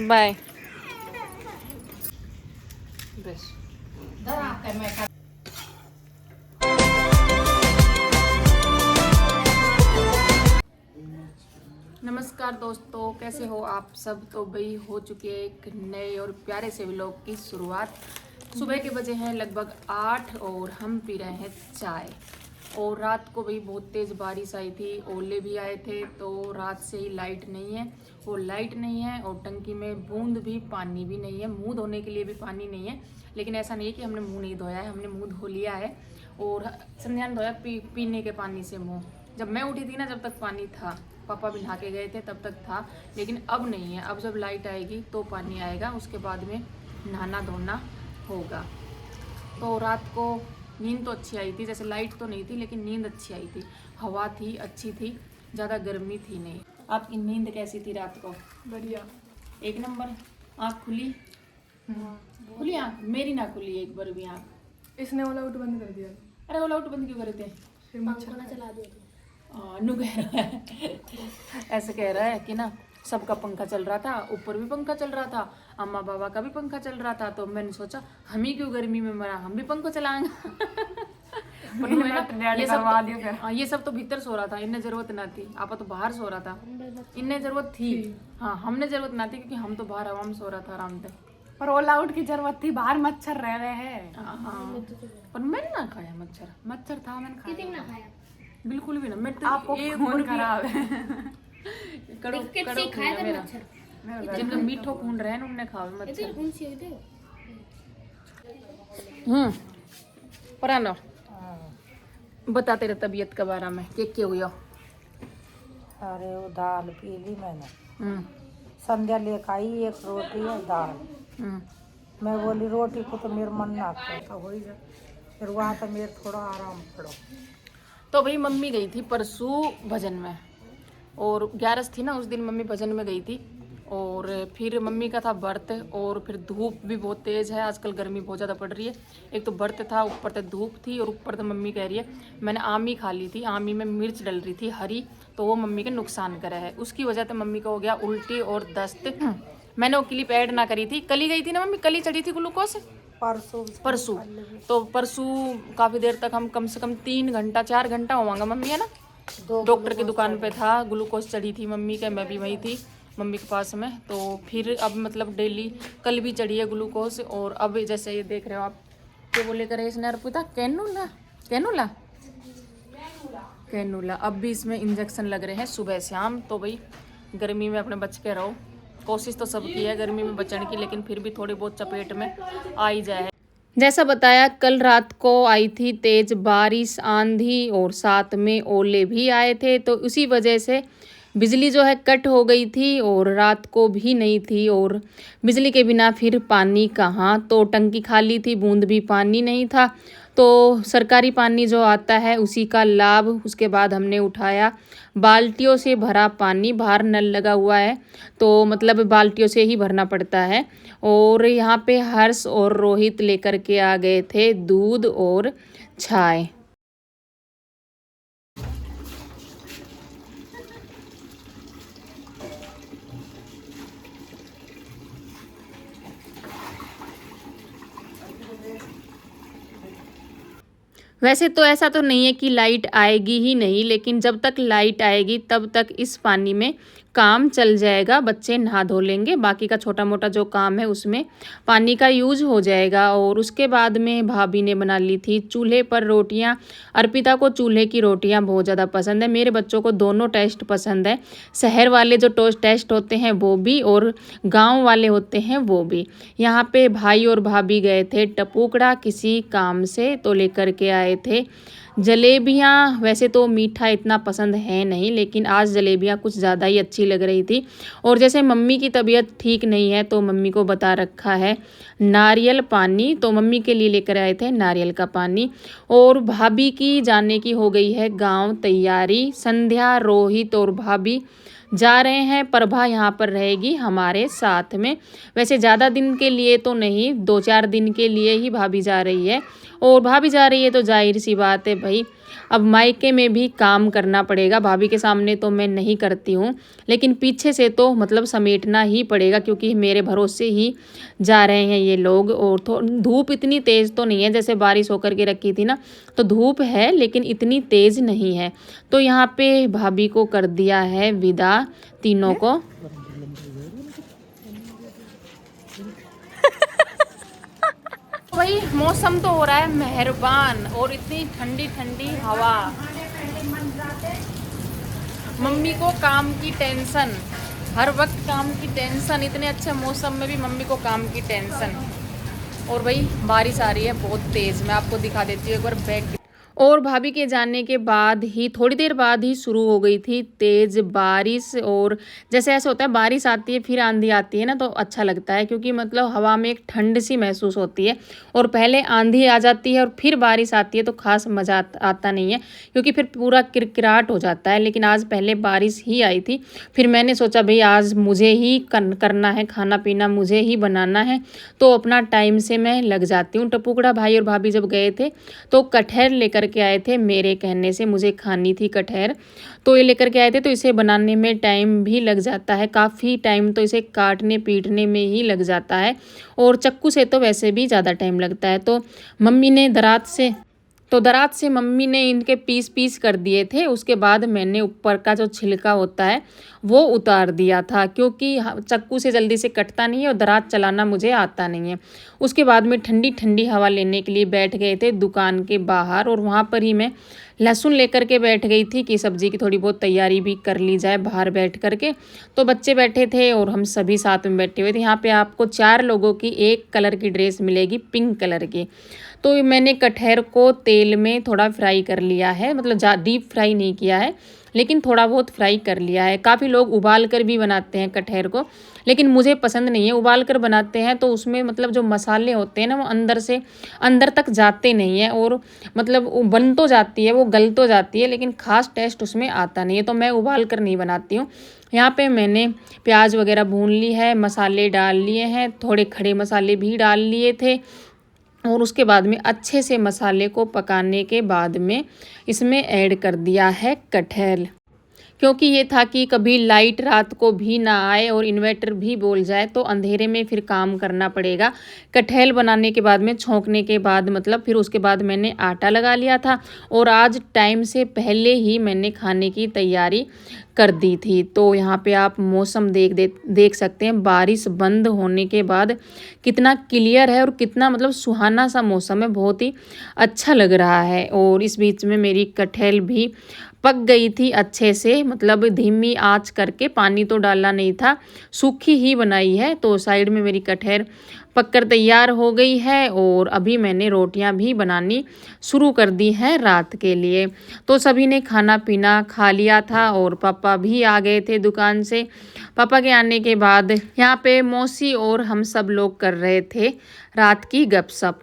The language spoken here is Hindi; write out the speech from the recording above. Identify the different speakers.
Speaker 1: बाय। बस नमस्कार दोस्तों, कैसे हो आप सब। तो भाई हो चुकी है एक नए और प्यारे से व्लॉग की शुरुआत। सुबह के बजे हैं लगभग 8 और हम पी रहे हैं चाय। और रात को भाई बहुत तेज़ बारिश आई थी, ओले भी आए थे, तो रात से ही लाइट नहीं है। वो लाइट नहीं है और टंकी में बूंद भी पानी भी नहीं है, मुंह धोने के लिए भी पानी नहीं है। लेकिन ऐसा नहीं है कि हमने मुंह नहीं धोया है, हमने मुंह धो लिया है और संध्या ने धोया पीने के पानी से मुंह। जब मैं उठी थी ना, जब तक पानी था, पापा भी नहा के गए थे तब तक था, लेकिन अब नहीं है। अब जब लाइट आएगी तो पानी आएगा, उसके बाद में नहाना धोना होगा। तो रात को नींद तो अच्छी आई थी, जैसे लाइट तो नहीं थी लेकिन नींद अच्छी आई थी, हवा थी, अच्छी थी, ज़्यादा गर्मी थी नहीं। आपकी नींद कैसी थी रात को?
Speaker 2: बढ़िया,
Speaker 1: एक नंबर। आँख खुली? खुली आँख? मेरी ना खुली एक बार भी आँख।
Speaker 2: इसने ऑल आउट बंद कर दिया।
Speaker 1: अरे ऑल आउट बंद क्यों करे थे?
Speaker 2: फिर मच्छर
Speaker 3: चला दिया।
Speaker 1: नु कह रहा है ऐसे कह रहा है कि ना सबका पंखा चल रहा था, ऊपर भी पंखा चल रहा था, अम्मा बाबा का भी पंखा चल रहा था, तो मैंने सोचा हम ही क्यों गर्मी में मरा, हम भी पंखा चलाएंगे। ये सब तो भीतर सो रहा था, इन्हें जरूरत ना थी। आपा तो बाहर सो रहा था, इन्हें जरूरत थी। हाँ, हमने जरूरत ना थी क्योंकि हम तो बाहर हवा में सो रहा था आराम से।
Speaker 2: पर ऑल आउट की जरूरत थी, बाहर मच्छर रह रहे हैं।
Speaker 1: हाँ, पर मैंने ना खाया मच्छर।
Speaker 2: मच्छर था, मैंने खाया।
Speaker 3: खाया
Speaker 1: बिल्कुल भी ना। मैं तो
Speaker 2: आपको खून खराब है।
Speaker 1: कड़ो
Speaker 3: खाया था
Speaker 1: मेरा।
Speaker 3: मच्छर।
Speaker 1: जिनका मीठो खून रहे ना उनने खावे मच्छर।
Speaker 3: कौन सी है थे?
Speaker 1: परानो बता तेरे तबीयत के बारे में, क्या हुआ?
Speaker 4: अरे वो दाल पी ली मैंने।
Speaker 1: हम्म
Speaker 4: संध्या लेकर आई एक रोटी और दाल।
Speaker 1: हम्म
Speaker 4: मैं बोली रोटी को तो मेरा मन ना करता हो ही जाए, फिर वहाँ तो मेरे थोड़ा आराम पड़ो।
Speaker 1: तो भाई मम्मी गई थी परसों भजन में, और 11 थी ना, उस दिन मम्मी भजन में गई थी। और फिर मम्मी का था व्रत, और फिर धूप भी बहुत तेज़ है आजकल, गर्मी बहुत ज़्यादा पड़ रही है। एक तो व्रत था, ऊपर से धूप थी, और ऊपर से मम्मी कह रही है मैंने आमी खा ली थी, आमी में मिर्च डल रही थी हरी, तो वो मम्मी के नुकसान करे है। उसकी वजह से मम्मी को हो गया उल्टी और दस्त। मैंने वो क्लिप ऐड ना करी थी, कल ही गई थी ना मम्मी, कल ही चढ़ी थी ग्लूकोज परसों। तो परसों काफ़ी देर तक हम कम से कम 3 घंटा 4 घंटा होवांगा मम्मी, है ना, डॉक्टर की दुकान पे था, ग्लूकोज चढ़ी थी मम्मी के, मैं भी वही थी मम्मी के पास में। तो फिर अब मतलब डेली, कल भी चढ़ी है ग्लूकोज। और अब जैसे ये देख रहे हो आप, क्या बोले करे इसने अर्पिता, कैनुला कैनुला कैनुला। अब भी इसमें इंजेक्शन लग रहे हैं सुबह शाम। तो भाई गर्मी में अपने बच के रहो, कोशिश तो सबकी है गर्मी में बचने की, लेकिन फिर भी थोड़ी बहुत चपेट में आ ही जाए। जैसा बताया, कल रात को आई थी तेज बारिश, आंधी, और साथ में ओले भी आए थे, तो उसी वजह से बिजली जो है कट हो गई थी, और रात को भी नहीं थी। और बिजली के बिना फिर पानी कहाँ, तो टंकी खाली थी, बूंद भी पानी नहीं था। तो सरकारी पानी जो आता है उसी का लाभ उसके बाद हमने उठाया। बाल्टियों से भरा पानी, बाहर नल लगा हुआ है तो मतलब बाल्टियों से ही भरना पड़ता है। और यहाँ पे हर्ष और रोहित लेकर के आ गए थे दूध और चाय। वैसे तो ऐसा तो नहीं है कि लाइट आएगी ही नहीं, लेकिन जब तक लाइट आएगी तब तक इस पानी में काम चल जाएगा, बच्चे नहा धो लेंगे, बाकी का छोटा मोटा जो काम है उसमें पानी का यूज हो जाएगा। और उसके बाद में भाभी ने बना ली थी चूल्हे पर रोटियां। अर्पिता को चूल्हे की रोटियां बहुत ज़्यादा पसंद है, मेरे बच्चों को दोनों टेस्ट पसंद है, शहर वाले जो टेस्ट होते हैं वो भी और गाँव वाले होते हैं वो भी। यहाँ पे भाई और भाभी गए थे टपुकड़ा किसी काम से, तो लेकर के आए थे जलेबियाँ। वैसे तो मीठा इतना पसंद है नहीं, लेकिन आज जलेबियाँ कुछ ज़्यादा ही अच्छी लग रही थी। और जैसे मम्मी की तबीयत ठीक नहीं है तो मम्मी को बता रखा है नारियल पानी, तो मम्मी के लिए लेकर आए थे नारियल का पानी। और भाभी की जाने की हो गई है गांव तैयारी। संध्या, रोहित और भाभी जा रहे हैं। प्रभा यहाँ पर रहेगी हमारे साथ में। वैसे ज़्यादा दिन के लिए तो नहीं, 2-4 दिन के लिए ही भाभी जा रही है। और भाभी जा रही है तो जाहिर सी बात है भाई, अब मायके में भी काम करना पड़ेगा। भाभी के सामने तो मैं नहीं करती हूँ, लेकिन पीछे से तो मतलब समेटना ही पड़ेगा, क्योंकि मेरे भरोसे ही जा रहे हैं ये लोग। और धूप इतनी तेज़ तो नहीं है, जैसे बारिश होकर के रखी थी ना, तो धूप है लेकिन इतनी तेज़ नहीं है। तो यहाँ पे भाभी को कर दिया है विदा, तीनों को। भाई मौसम तो हो रहा है मेहरबान, और इतनी ठंडी ठंडी हवा। मम्मी को काम की टेंशन, हर वक्त काम की टेंशन, इतने अच्छे मौसम में भी मम्मी को काम की टेंशन। और भाई बारिश आ रही है बहुत तेज़, मैं आपको दिखा देती हूँ एक बार बैक। और भाभी के जाने के बाद ही थोड़ी देर बाद ही शुरू हो गई थी तेज़ बारिश। और जैसे ऐसा होता है बारिश आती है फिर आंधी आती है ना, तो अच्छा लगता है, क्योंकि मतलब हवा में एक ठंड सी महसूस होती है। और पहले आंधी आ जाती है और फिर बारिश आती है तो खास मज़ा आता नहीं है, क्योंकि फिर पूरा किरकिराट हो जाता है। लेकिन आज पहले बारिश ही आई थी, फिर मैंने सोचा भाई आज मुझे ही करना है, खाना पीना मुझे ही बनाना है, तो अपना टाइम से मैं लग जाती हूँ। टपुकड़ा भाई और भाभी जब गए थे तो कटहर लेकर के आए थे, मेरे कहने से मुझे खानी थी कटहर, तो ये लेकर के आए थे। तो इसे बनाने में टाइम भी लग जाता है, काफ़ी टाइम तो इसे काटने पीटने में ही लग जाता है, और चाकू से तो वैसे भी ज़्यादा टाइम लगता है। तो मम्मी ने दरात से मम्मी ने इनके पीस पीस कर दिए थे। उसके बाद मैंने ऊपर का जो छिलका होता है वो उतार दिया था, क्योंकि चाकू से जल्दी से कटता नहीं है और दरात चलाना मुझे आता नहीं है। उसके बाद में ठंडी ठंडी हवा लेने के लिए बैठ गए थे दुकान के बाहर, और वहाँ पर ही मैं लहसुन लेकर के बैठ गई थी कि सब्ज़ी की थोड़ी बहुत तैयारी भी कर ली जाए बाहर बैठ कर के। तो बच्चे बैठे थे और हम सभी साथ में बैठे हुए थे। यहाँ पे आपको 4 लोगों की एक कलर की ड्रेस मिलेगी, पिंक कलर की। तो मैंने कटहर को तेल में थोड़ा फ्राई कर लिया है, मतलब डीप फ्राई नहीं किया है, लेकिन थोड़ा बहुत फ्राई कर लिया है। काफ़ी लोग उबाल कर भी बनाते हैं कटहर को, लेकिन मुझे पसंद नहीं है। उबाल कर बनाते हैं तो उसमें मतलब जो मसाले होते हैं ना, वो अंदर से अंदर तक जाते नहीं हैं, और मतलब बन तो जाती है, वो गल तो जाती है, लेकिन ख़ास टेस्ट उसमें आता नहीं है। तो मैं उबाल कर नहीं बनाती हूँ। यहाँ पे मैंने प्याज वगैरह भून ली है, मसाले डाल लिए हैं, थोड़े खड़े मसाले भी डाल लिए थे, और उसके बाद में अच्छे से मसाले को पकाने के बाद में इसमें ऐड कर दिया है कटहल, क्योंकि ये था कि कभी लाइट रात को भी ना आए और इन्वर्टर भी बोल जाए तो अंधेरे में फिर काम करना पड़ेगा। कटहल बनाने के बाद में छौंकने के बाद मतलब फिर उसके बाद मैंने आटा लगा लिया था, और आज टाइम से पहले ही मैंने खाने की तैयारी कर दी थी। तो यहाँ पे आप मौसम देख सकते हैं, बारिश बंद होने के बाद कितना क्लियर है और कितना मतलब सुहाना सा मौसम है, बहुत ही अच्छा लग रहा है। और इस बीच में मेरी कटहल भी पक गई थी अच्छे से, मतलब धीमी आंच करके, पानी तो डालना नहीं था, सूखी ही बनाई है। तो साइड में मेरी कटहल पककर तैयार हो गई है, और अभी मैंने रोटियां भी बनानी शुरू कर दी हैं रात के लिए। तो सभी ने खाना पीना खा लिया था, और पापा भी आ गए थे दुकान से। पापा के आने के बाद यहाँ पे मौसी और हम सब लोग कर रहे थे रात की गपशप।